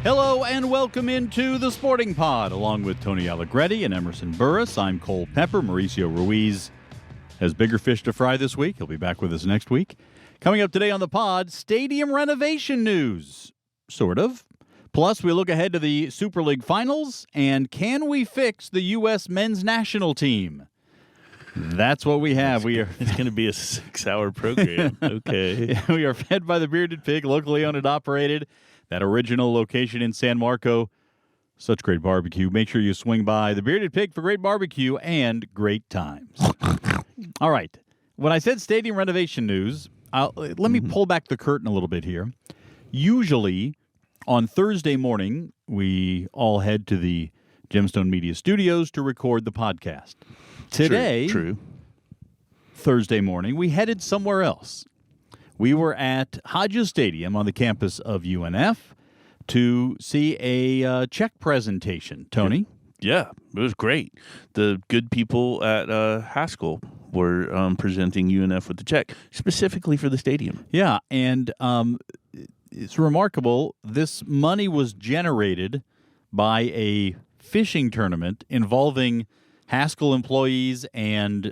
Hello and welcome into the Sporting Pod, along with Tony Allegretti and Emerson Burris. I'm Cole Pepper. Mauricio Ruiz has bigger fish to fry this week. He'll be back with us next week. Coming up today on the pod, stadium renovation news. Sort of. Plus, we look ahead to the Super League finals, and can we fix the U.S. men's national team? That's what we have. It's going to be a 6-hour program. Okay. We are fed by the Bearded Pig, locally owned and operated. That original location in San Marco. Such great barbecue. Make sure you swing by the Bearded Pig for great barbecue and great times. All right. When I said stadium renovation news, let me pull back the curtain a little bit here. Usually, on Thursday morning, we all head to the Gemstone Media Studios to record the podcast. Today, True. Thursday morning, we headed somewhere else. We were at Hodges Stadium on the campus of UNF to see a check presentation. Tony? Yeah, it was great. The good people at Haskell were presenting UNF with the check, specifically for the stadium. Yeah, and it's remarkable. This money was generated by a fishing tournament involving Haskell employees and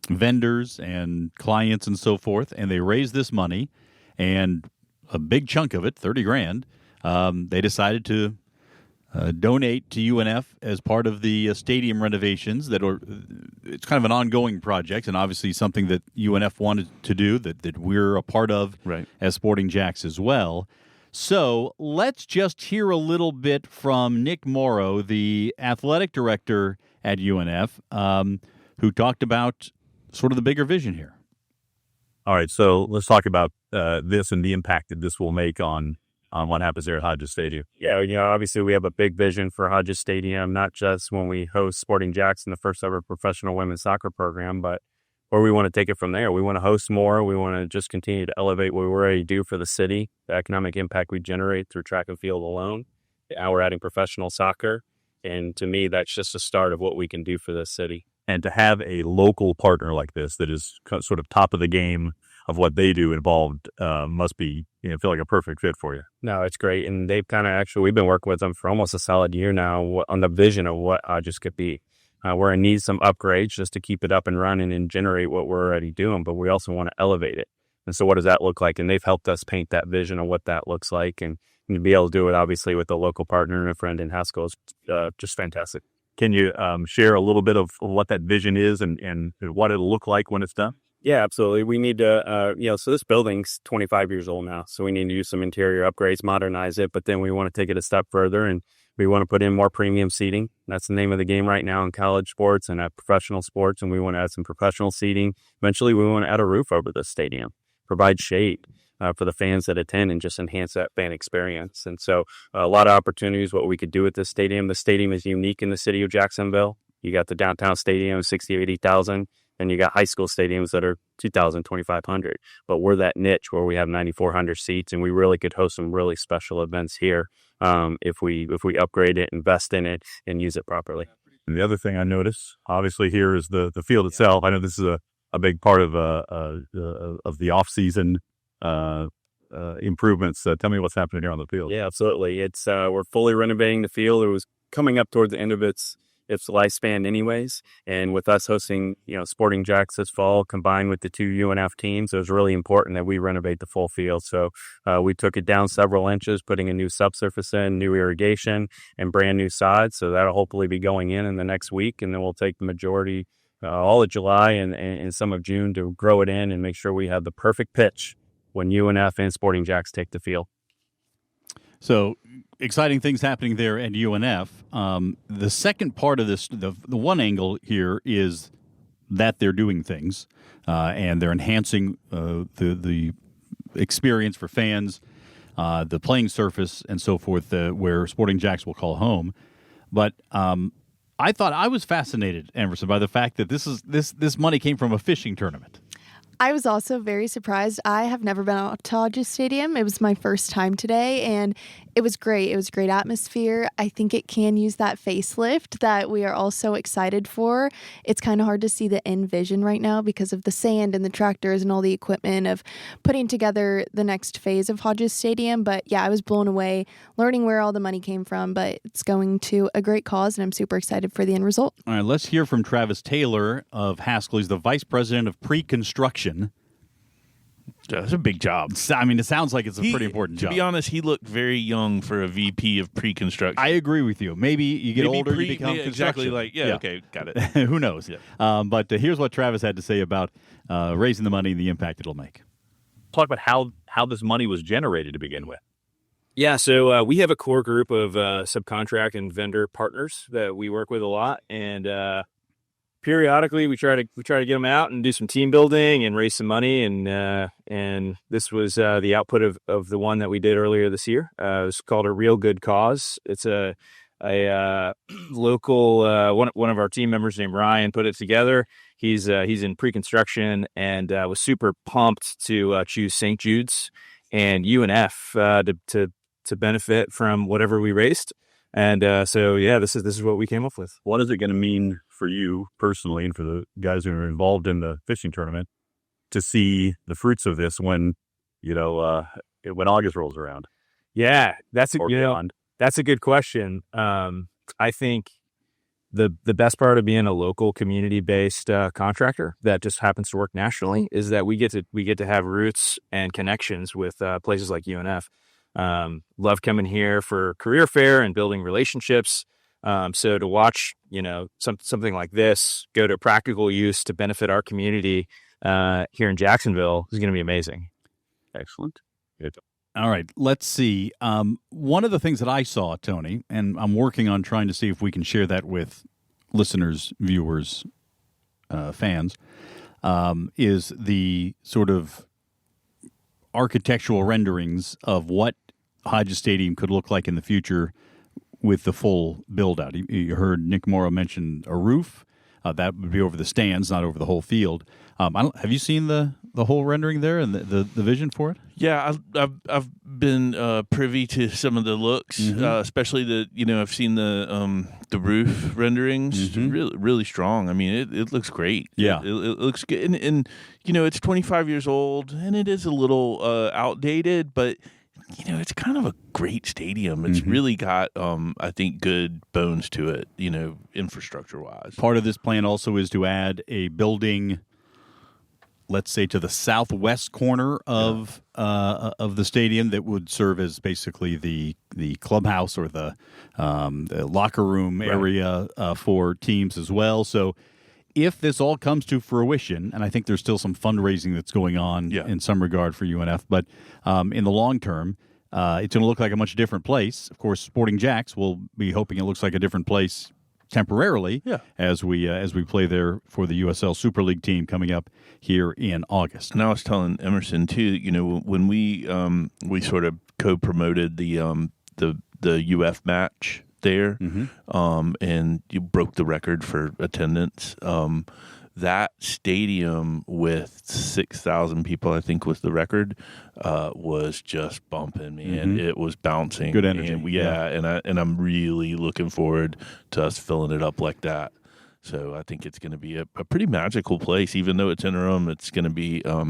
vendors and clients and so forth, and they raised this money, and a big chunk of it, $30,000, they decided to donate to UNF as part of the stadium renovations. It's kind of an ongoing project, and obviously something that UNF wanted to do that we're a part of as Sporting Jacks as well. So let's just hear a little bit from Nick Morrow, the athletic director at UNF, who talked about sort of the bigger vision here. All right, so let's talk about this and the impact that this will make on what happens there at Hodges Stadium. Yeah, obviously we have a big vision for Hodges Stadium, not just when we host Sporting Jacks in the first ever professional women's soccer program, but where we want to take it from there. We want to host more. We want to just continue to elevate what we already do for the city, the economic impact we generate through track and field alone. Now we're adding professional soccer, and to me, that's just the start of what we can do for the city. And to have a local partner like this that is sort of top of the game of what they do involved must be, feel like a perfect fit for you. No, it's great. And they've we've been working with them for almost a solid year now on the vision of what Hodges could be. We're going to need some upgrades just to keep it up and running and generate what we're already doing, but we also want to elevate it. And so what does that look like? And they've helped us paint that vision of what that looks like. And to be able to do it, obviously, with a local partner and a friend in Haskell is just fantastic. Can you share a little bit of what that vision is and what it'll look like when it's done? Yeah, absolutely. We need to, so this building's 25 years old now, so we need to do some interior upgrades, modernize it, but then we want to take it a step further and we want to put in more premium seating. That's the name of the game right now in college sports and at professional sports, and we want to add some professional seating. Eventually, we want to add a roof over the stadium, provide shade for the fans that attend and just enhance that fan experience. And so a lot of opportunities, what we could do with this stadium. The stadium is unique in the city of Jacksonville. You got the downtown stadium, 60,000 or 80,000, and you got high school stadiums that are 2,000, 2,500. But we're that niche where we have 9,400 seats, and we really could host some really special events here if we upgrade it, invest in it, and use it properly. And the other thing I notice, obviously, here is the field itself. I know this is a big part of the off-season improvements. Tell me what's happening here on the field. Yeah, absolutely. It's we're fully renovating the field. It was coming up toward the end of its lifespan anyways. And with us hosting, Sporting Jacks this fall, combined with the two UNF teams, it was really important that we renovate the full field. So we took it down several inches, putting a new subsurface in, new irrigation, and brand new sods. So that'll hopefully be going in the next week. And then we'll take the majority, all of July and some of June to grow it in and make sure we have the perfect pitch when UNF and Sporting Jacks take the field. So exciting things happening there at UNF. The second part of this, the one angle here is that they're doing things and they're enhancing the experience for fans, the playing surface and so forth, where Sporting Jacks will call home. But I thought I was fascinated, Emerson, by the fact that this money came from a fishing tournament. I was also very surprised. I have never been out to Hodges Stadium. It was my first time today, and it was great. It was a great atmosphere. I think it can use that facelift that we are all so excited for. It's kind of hard to see the end vision right now because of the sand and the tractors and all the equipment of putting together the next phase of Hodges Stadium. But yeah, I was blown away learning where all the money came from, but it's going to a great cause, and I'm super excited for the end result. All right, let's hear from Travis Taylor of Haskell. He's the vice president of pre-construction. That's a big job. I mean, it sounds like it's a pretty important job. To be honest, he looked very young for a VP of pre-construction. I agree with you. Maybe you get older, you become exactly construction. Okay, got it. Who knows? Yeah. But here's what Travis had to say about raising the money and the impact it'll make. Talk about how this money was generated to begin with. Yeah, so we have a core group of subcontract and vendor partners that we work with a lot, and periodically we try to get them out and do some team building and raise some money, and this was the output of the one that we did earlier this year. It was called A Real Good Cause. It's a local one of our team members named Ryan put it together. He's in pre-construction and was super pumped to choose St. Jude's and UNF to benefit from whatever we raised. And so this is what we came up with. What is it going to mean for you personally and for the guys who are involved in the fishing tournament to see the fruits of this when August rolls around? Yeah, that's a good question. I think the best part of being a local community-based contractor that just happens to work nationally is that we get to have roots and connections with places like UNF. Love coming here for career fair and building relationships. So to watch, something like this go to practical use to benefit our community here in Jacksonville is going to be amazing. Excellent. Good. All right, let's see. One of the things that I saw, Tony, and I'm working on trying to see if we can share that with listeners, viewers, fans, is the sort of architectural renderings of what Hodges Stadium could look like in the future with the full build-out. You heard Nick Morrow mention a roof. That would be over the stands, not over the whole field. Have you seen the whole rendering there and the vision for it? Yeah, I've been privy to some of the looks, especially I've seen the roof renderings. Really, really strong. I mean, it looks great. Yeah, it looks good, and it's 25 years old, and it is a little outdated, but it's kind of a great stadium. It's really got, I think, good bones to it, infrastructure-wise. Part of this plan also is to add a building, let's say, to the southwest corner of the stadium that would serve as basically the clubhouse or the locker room area for teams as well. So if this all comes to fruition, and I think there's still some fundraising that's going on in some regard for UNF, but in the long term, it's going to look like a much different place. Of course, Sporting Jacks will be hoping it looks like a different place temporarily as we play there for the USL Super League team coming up here in August. And I was telling Emerson too, when we sort of co-promoted the UF match there, and you broke the record for attendance. That stadium with 6,000 people, I think, was the record. Was just bumping, man. It was bouncing. Good energy. And I'm really looking forward to us filling it up like that. So I think it's going to be a pretty magical place. Even though it's interim, it's going to be a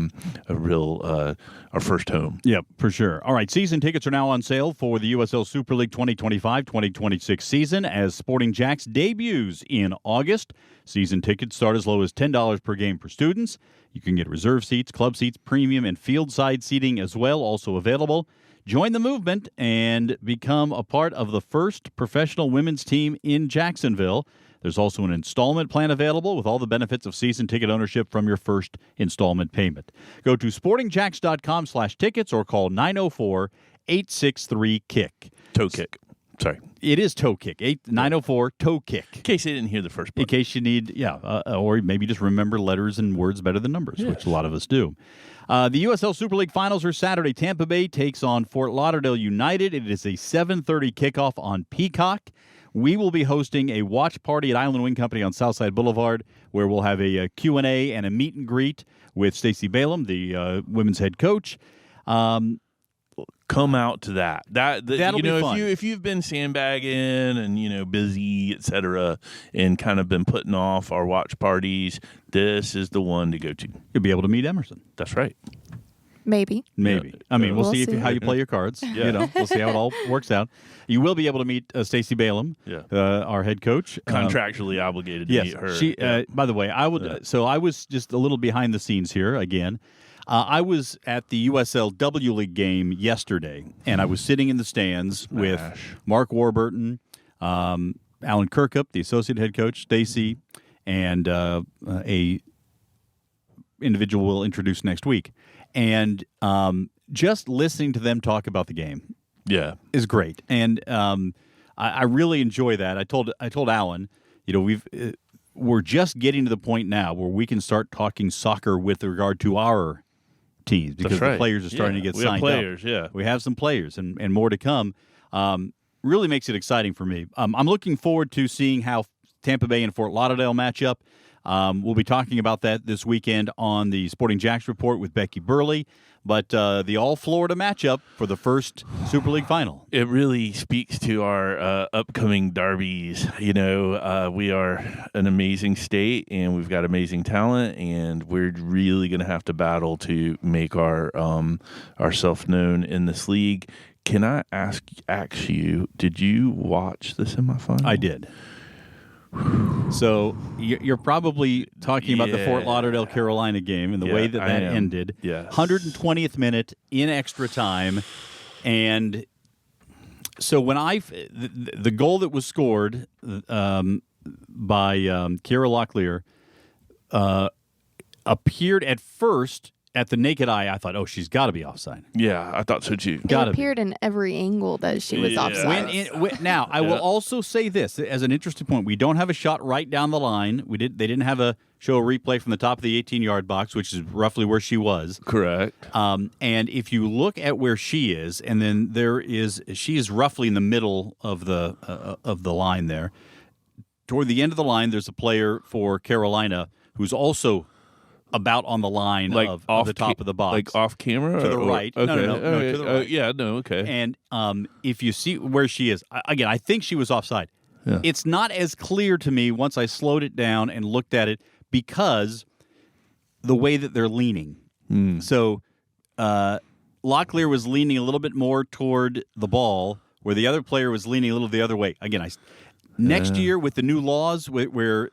real our first home. Yep, for sure. All right, season tickets are now on sale for the USL Super League 2025-2026 season as Sporting Jacks debuts in August. Season tickets start as low as $10 per game for students. You can get reserve seats, club seats, premium, and field side seating as well, also available. Join the movement and become a part of the first professional women's team in Jacksonville. There's also an installment plan available with all the benefits of season ticket ownership from your first installment payment. Go to sportingjacks.com/tickets or call 904-863-KICK. Toe kick. Sorry. It is toe kick. 904 toe kick. In case they didn't hear the first part. In case you need, or maybe just remember letters and words better than numbers, which a lot of us do. The USL Super League finals are Saturday. Tampa Bay takes on Fort Lauderdale United. It is a 7:30 kickoff on Peacock. we will be hosting a watch party at Island Wing Company on Southside Boulevard, where we'll have a Q&A and a meet and greet with Stacey Balaam, the women's head coach. Come out to that. That'll be fun. If you've been sandbagging and busy, etc., and kind of been putting off our watch parties, this is the one to go to. You'll be able to meet Emerson. That's right. Maybe. Yeah. I mean, we'll see how you play your cards. Yeah. We'll see how it all works out. You will be able to meet Stacey Balaam, our head coach. Contractually obligated to meet her. She, by the way, I would. So I was just a little behind the scenes here again. I was at the USL W League game yesterday, and I was sitting in the stands with Mark Warburton, Alan Kirkup, the associate head coach, Stacey, and a individual we'll introduce next week. And just listening to them talk about the game is great. And I really enjoy that. I told Alan, we're just getting to the point now where we can start talking soccer with regard to our teams, because the players are starting to get signed up. We have some players and more to come. Really makes it exciting for me. I'm looking forward to seeing how Tampa Bay and Fort Lauderdale match up. We'll be talking about that this weekend on the Sporting Jacks Report with Becky Burley. But the all-Florida matchup for the first Super League final. It really speaks to our upcoming derbies. We are an amazing state, and we've got amazing talent, and we're really going to have to battle to make ourselves known in this league. Can I ask you, did you watch the semifinal? I did. So you're probably talking about the Fort Lauderdale, Carolina game and the way that ended. Yes. 120th minute in extra time. And so when the goal that was scored by Kira Locklear appeared at first at the naked eye. I thought, she's got to be offside. Yeah, I thought so too. It appeared in every angle that she was offside. Now, I will also say this as an interesting point. We don't have a shot right down the line. They didn't have a replay from the top of the 18-yard box, which is roughly where she was. Correct. And if you look at where she is, and then she is roughly in the middle of the line there. Toward the end of the line, there's a player for Carolina who's also about on the line of the top of the box. Like off camera? To the right. Okay. No, to the right. Okay. And if you see where she is, again, I think she was offside. Yeah. It's not as clear to me once I slowed it down and looked at it because the way that they're leaning. So Locklear was leaning a little bit more toward the ball, where the other player was leaning a little the other way. Again, next year with the new laws where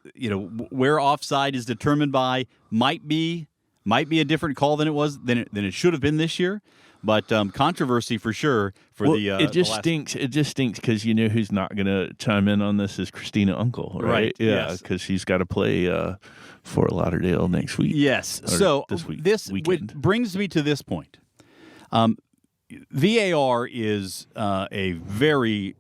offside is determined by might be a different call than it should have been this year, but controversy for sure it just stinks. It just stinks because who's not going to chime in on this is Christina Uncle, right? Yeah, because she's got to play Fort Lauderdale next week. Yes. So this brings me to this point. VAR is a very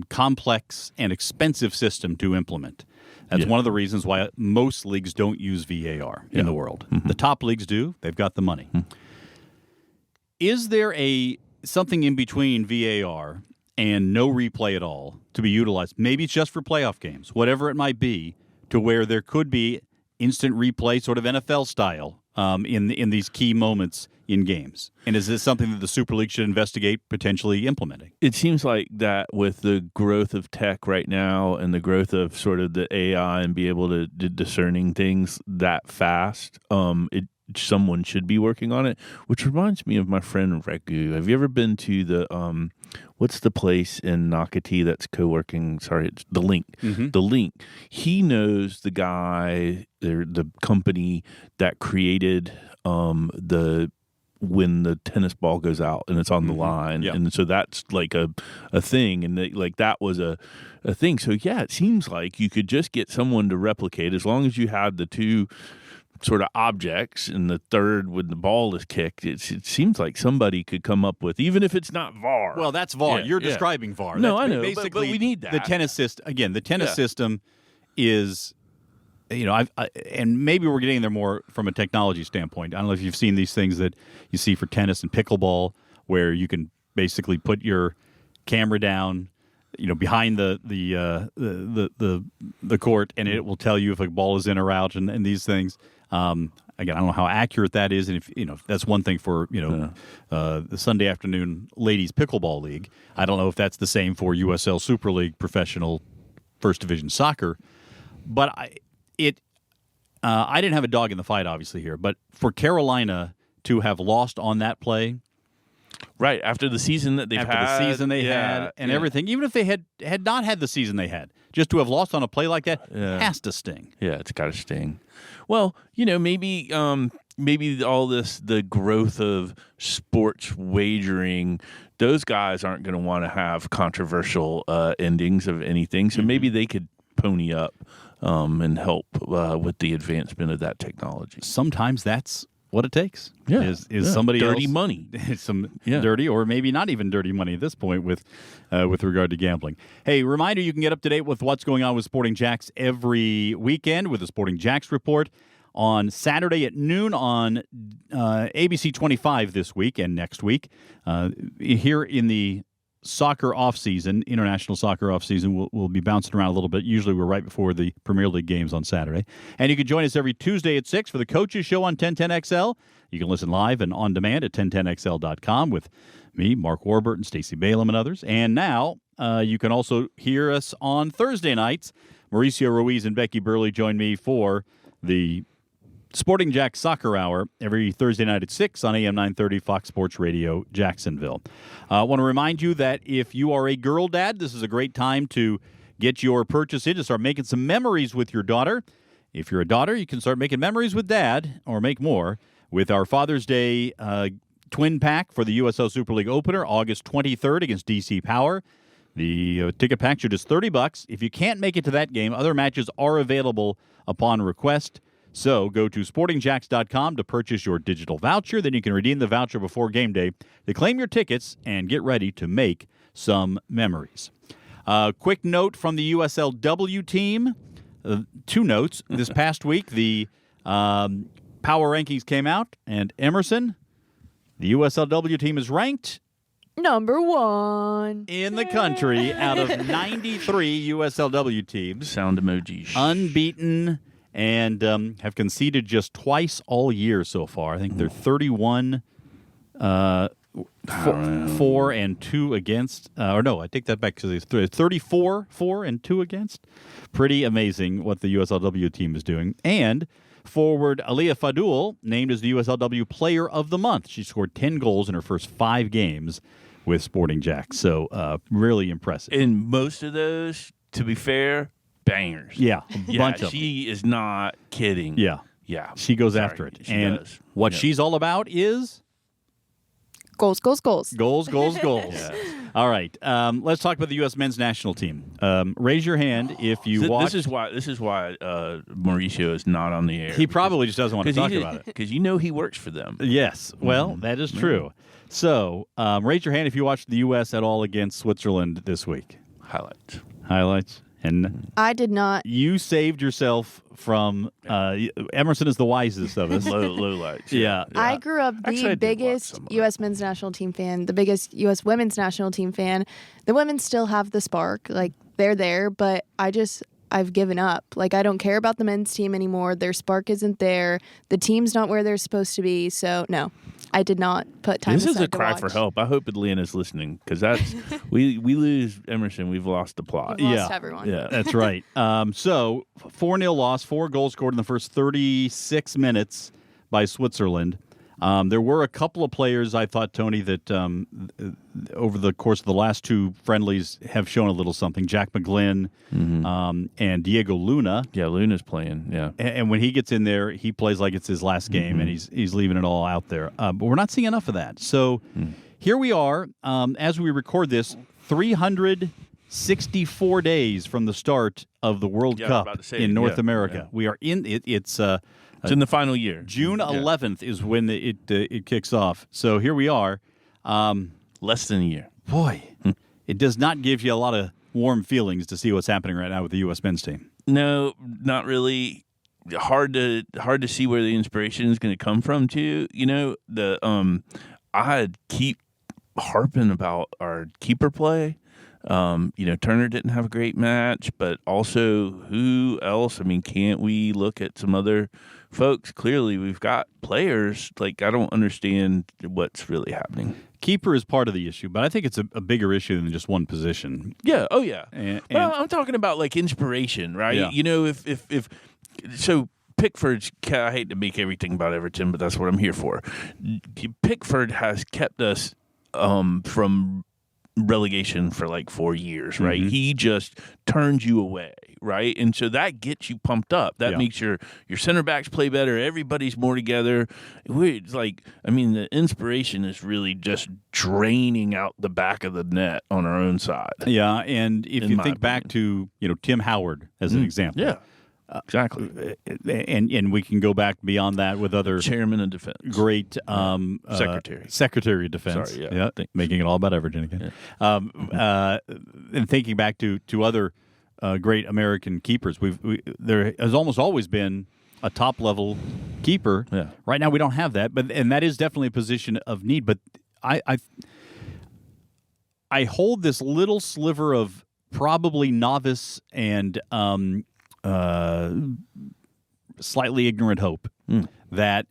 complex and expensive system to implement. That's one of the reasons why most leagues don't use VAR in the world. Mm-hmm. The top leagues do. They've got the money. Mm-hmm. Is there something in between VAR and no replay at all to be utilized? Maybe it's just for playoff games, whatever it might be, to where there could be instant replay, sort of NFL style, in these key moments in games. And is this something that the Super League should investigate potentially implementing? It seems like that with the growth of tech right now and the growth of sort of the AI and be able to discerning things that fast, someone should be working on it, which reminds me of my friend Regu. Have you ever been to the what's the place in Nocatee that's co-working? Sorry, it's the Link. Mm-hmm. The Link. He knows the guy, the company that created when the tennis ball goes out and it's on the line. Yep. And so that's like a thing. And that was a thing. So yeah, it seems like you could just get someone to replicate as long as you had the two sort of objects and the third when the ball is kicked. It seems like somebody could come up with, even if it's not VAR. Well, that's VAR. You're describing VAR. No, that's I know. Basically, but we need that. The tennis system, again, system is, and maybe we're getting there more from a technology standpoint. I don't know if you've seen these things that you see for tennis and pickleball, where you can basically put your camera down, behind the court, and it will tell you if a ball is in or out, and these things. Again, I don't know how accurate that is, and if that's one thing for the Sunday afternoon ladies pickleball league. I don't know if that's the same for USL Super League professional first division soccer. But I didn't have a dog in the fight, obviously here. But for Carolina to have lost on that play, right after the season that they've had, and everything, even if they had not had the season they had, just to have lost on a play like that has to sting. Yeah, it's got to sting. Well, maybe all this, the growth of sports wagering, those guys aren't going to want to have controversial endings of anything. So maybe they could pony up and help with the advancement of that technology. Sometimes that's what it takes. Yeah, is somebody dirty else, money, some dirty or maybe not even dirty money at this point with regard to gambling. Hey, reminder: you can get up to date with what's going on with Sporting Jacks every weekend with the Sporting Jacks Report on Saturday at noon on ABC 25 this week and next week. Here in the soccer off-season, international soccer off-season, we'll be bouncing around a little bit. Usually we're right before the Premier League games on Saturday. And you can join us every Tuesday at 6 for the Coaches Show on 1010XL. You can listen live and on demand at 1010XL.com with me, Mark Warburton, Stacey Balaam, and others. And now you can also hear us on Thursday nights. Mauricio Ruiz and Becky Burley join me for the Sporting Jack Soccer Hour every Thursday night at 6 on AM 930 Fox Sports Radio, Jacksonville. I want to remind you that if you are a girl dad, this is a great time to get your purchase in to start making some memories with your daughter. If you're a daughter, you can start making memories with dad, or make more, with our Father's Day twin pack for the USL Super League opener, August 23rd against DC Power. The ticket packs are just $30. If you can't make it to that game, other matches are available upon request. So go to sportingjacks.com to purchase your digital voucher. Then you can redeem the voucher before game day to claim your tickets and get ready to make some memories. Quick note from the USLW team. Two notes. This past week, the power rankings came out, and Emerson, the USLW team, is ranked number 1 in the country out of 93 USLW teams. Sound emojis. Unbeaten. And have conceded just twice all year so far. I think they're 31, 4 and 2 against. Or no, I take that back because it's 34, 4 and 2 against. Pretty amazing what the USLW team is doing. And forward Aliyah Fadul named as the USLW Player of the Month. She scored 10 goals in her first 5 games with Sporting Jacks. So really impressive. And most of those, to be fair, bangers. Yeah, a bunch of she is not kidding. Yeah. She goes after it. And does. what she's all about is goals. Goals. Yes. All right. Let's talk about the U.S. men's national team. Raise your hand if you watch. This is why Mauricio is not on the air. He probably just doesn't want to talk about it. Because he works for them. Yes. Well, that is true. So raise your hand if you watched the U.S. at all against Switzerland this week. Highlights. And I did not. You saved yourself from Emerson is the wisest of us. low lights. Yeah. I grew up the biggest U.S. men's national team fan, the biggest U.S. women's national team fan. The women still have the spark. Like, they're there, but I've given up. Like, I don't care about the men's team anymore. Their spark isn't there. The team's not where they're supposed to be. So, no, I did not put time aside to watch. This is a cry for help. I hope Atlanta's listening, because that's we lose Emerson, we've lost the plot. We've lost everyone. Yeah, that's right. So 4-0 loss, 4 goals scored in the first 36 minutes by Switzerland. There were a couple of players, I thought, Tony, that over the course of the last 2 friendlies have shown a little something. Jack McGlynn and Diego Luna. Yeah, Luna's playing, yeah. And when he gets in there, he plays like it's his last game, and he's leaving it all out there. But we're not seeing enough of that. So here we are, as we record this, 364 days from the start of the World Cup in North America. Yeah. We are in it. It's in the final year. June 11th is when it kicks off. So here we are. Less than a year. Boy, it does not give you a lot of warm feelings to see what's happening right now with the U.S. men's team. No, not really. Hard to see where the inspiration is going to come from, too. I keep harping about our keeper play. Turner didn't have a great match, but also who else? I mean, can't we look at some other folks? Clearly, we've got players. Like, I don't understand what's really happening. Keeper is part of the issue, but I think it's a bigger issue than just one position. Yeah. Oh, yeah. Well, I'm talking about like inspiration, right? Yeah. If so. Pickford's, I hate to make everything about Everton, but that's what I'm here for. Pickford has kept us from relegation for like 4 years, right? Mm-hmm. He just turns you away, right? And so that gets you pumped up. That makes your center backs play better. Everybody's more together. It's like, I mean, the inspiration is really just draining out the back of the net on our own side. Yeah, and if you think back to Tim Howard as an example, yeah. Exactly, and we can go back beyond that with other chairman of defense, great secretary of defense. Sorry, making it all about Everton again. Yeah. And thinking back to other great American keepers, there has almost always been a top level keeper. Yeah. Right now we don't have that, and that is definitely a position of need. But I hold this little sliver of probably novice and slightly ignorant hope that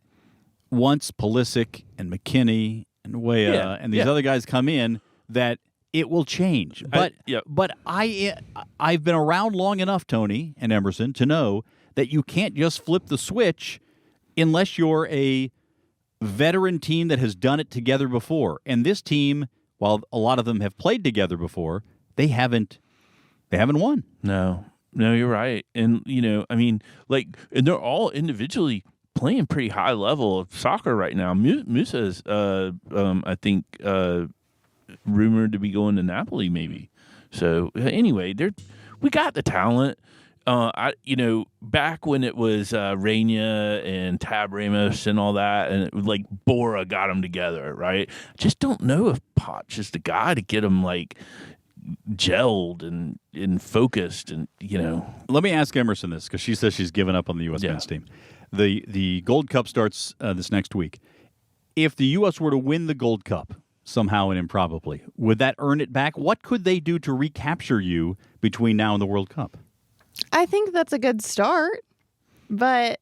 once Pulisic and McKinney and Weah and these other guys come in, that it will change. But I've been around long enough, Tony and Emerson, to know that you can't just flip the switch unless you're a veteran team that has done it together before. And this team, while a lot of them have played together before, they haven't won. No, you're right. And, I mean, and they're all individually playing pretty high level of soccer right now. Musa's, I think, rumored to be going to Napoli maybe. So, anyway, we got the talent. Back when it was Reina and Tab Ramos and all that, and it was like Bora got them together, right? Just don't know if Potts is the guy to get them, gelled and focused, and Let me ask Emerson this, because she says she's given up on the U.S. men's team. The Gold Cup starts this next week. If the U.S. were to win the Gold Cup somehow and improbably, would that earn it back? What could they do to recapture you between now and the World Cup? I think that's a good start, but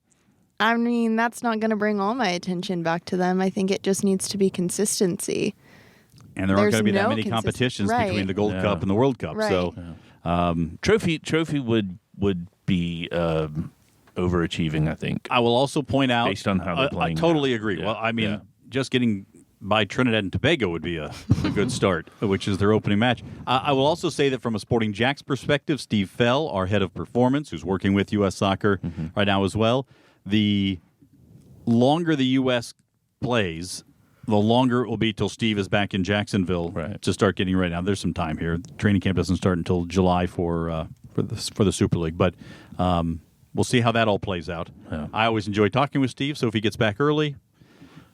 I mean, that's not going to bring all my attention back to them. I think it just needs to be consistency. And there aren't going to be that many competitions between the Gold Cup and the World Cup. Right. So, trophy would be overachieving, I think. I will also point out, based on how they're playing. I totally agree. Yeah. Well, I mean, just getting by Trinidad and Tobago would be a good start, which is their opening match. I will also say that from a Sporting Jacks perspective, Steve Fell, our head of performance, who's working with U.S. Soccer right now as well, the longer the U.S. plays, the longer it will be till Steve is back in Jacksonville to start getting ready. Now, there's some time here. Training camp doesn't start until July for the Super League, but we'll see how that all plays out. Yeah. I always enjoy talking with Steve, so if he gets back early,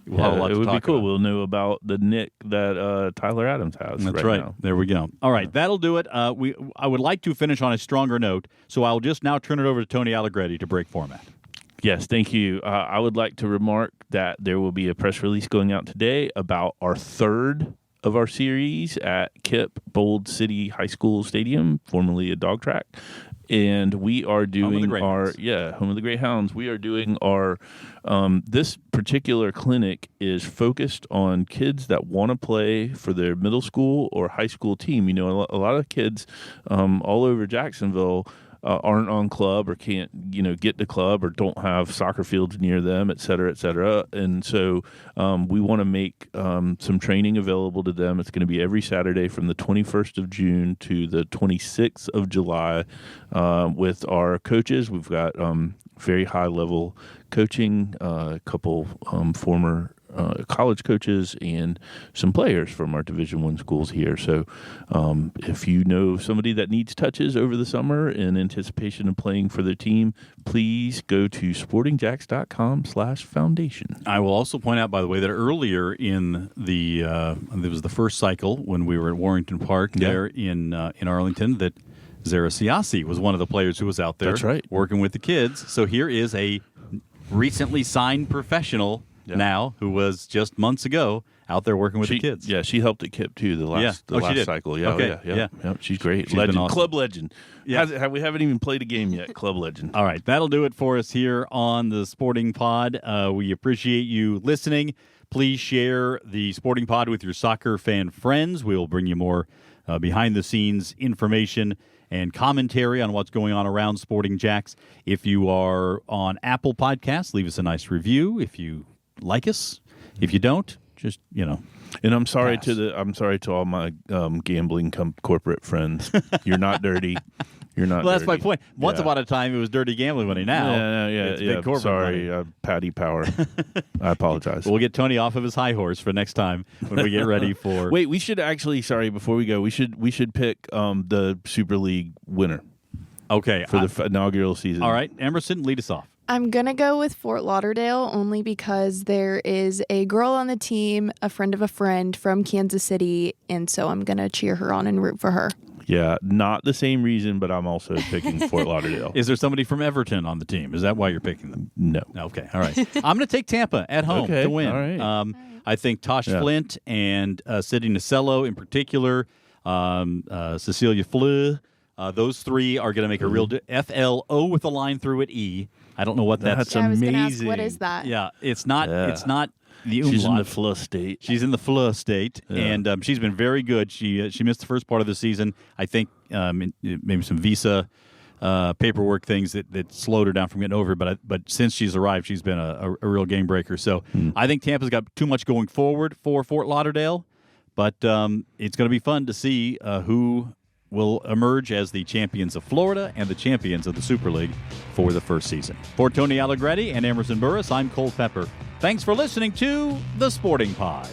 we'll have a lot to talk about. It would be cool. We'll know about the nick that Tyler Adams has. That's right now. There we go. All right, that'll do it. I would like to finish on a stronger note, so I'll just now turn it over to Tony Allegretti to break format. Yes, thank you. I would like to remark that there will be a press release going out today about our third of our series at KIPP Bold City High School Stadium, formerly a dog track. And we are doing home of the Greyhounds. We are doing our, this particular clinic is focused on kids that want to play for their middle school or high school team. A lot of kids all over Jacksonville aren't on club or can't, get to club or don't have soccer fields near them, et cetera, et cetera. And so we want to make some training available to them. It's going to be every Saturday from the 21st of June to the 26th of July with our coaches. We've got very high-level coaching, a couple former college coaches and some players from our Division I schools here. So if you know somebody that needs touches over the summer in anticipation of playing for their team, please go to sportingjacks.com/foundation. I will also point out, by the way, that earlier in the it was the first cycle when we were at Warrington Park there in Arlington, that Zara Siasi was one of the players who was out there That's right. working with the kids. So here is a recently signed professional now, who was just months ago out there working with the kids. Yeah, she helped at KIP too the last did. cycle. Yeah, Okay. yeah. She's great. She's been Legend, awesome. club legend. Yeah. We haven't even played a game yet. Club legend. All right, that'll do it for us here on the Sporting Pod. We appreciate you listening. Please share the Sporting Pod with your soccer fan friends. We'll bring you more behind-the-scenes information and commentary on what's going on around Sporting Jacks. If you are on Apple Podcasts, leave us a nice review. If you like us, if you don't, just And I'm sorry pass. to all my gambling corporate friends. You're not dirty. You're not. Well, that's my dirty. point. Once upon a time, it was dirty gambling money. Now, it's big corporate Sorry, money. Patty Power. I apologize. We'll get Tony off of his high horse for next time when we get ready for. Wait, we should actually. Sorry, before we go, we should pick the Super League winner Okay, for the inaugural season. all right, Emerson, lead us off. I'm going to go with Fort Lauderdale only because there is a girl on the team, a friend of a friend from Kansas City, and so I'm going to cheer her on and root for her. Yeah, not the same reason, but I'm also picking Fort Lauderdale. Is there somebody from Everton on the team? Is that why you're picking them? No. Okay, all right. I'm going to take Tampa at home Okay, to win. all right. I think Tosh Flint and Sidney Nacello in particular, Cecilia Fleur, those three are going to make a real FLO with a line through it E. I don't know what that's. I was going to ask, amazing. what is that? Yeah, it's not. Yeah. It's not the umlaut. She's in the flow state. She's in the flow state, and she's been very good. She missed the first part of the season. I think maybe some visa paperwork things that slowed her down from getting over. But since she's arrived, she's been a real game breaker. So I think Tampa's got too much going forward for Fort Lauderdale, but it's going to be fun to see who will emerge as the champions of Florida and the champions of the Super League for the first season. For Tony Allegretti and Emerson Burris, I'm Cole Pepper. Thanks for listening to The Sporting Pod.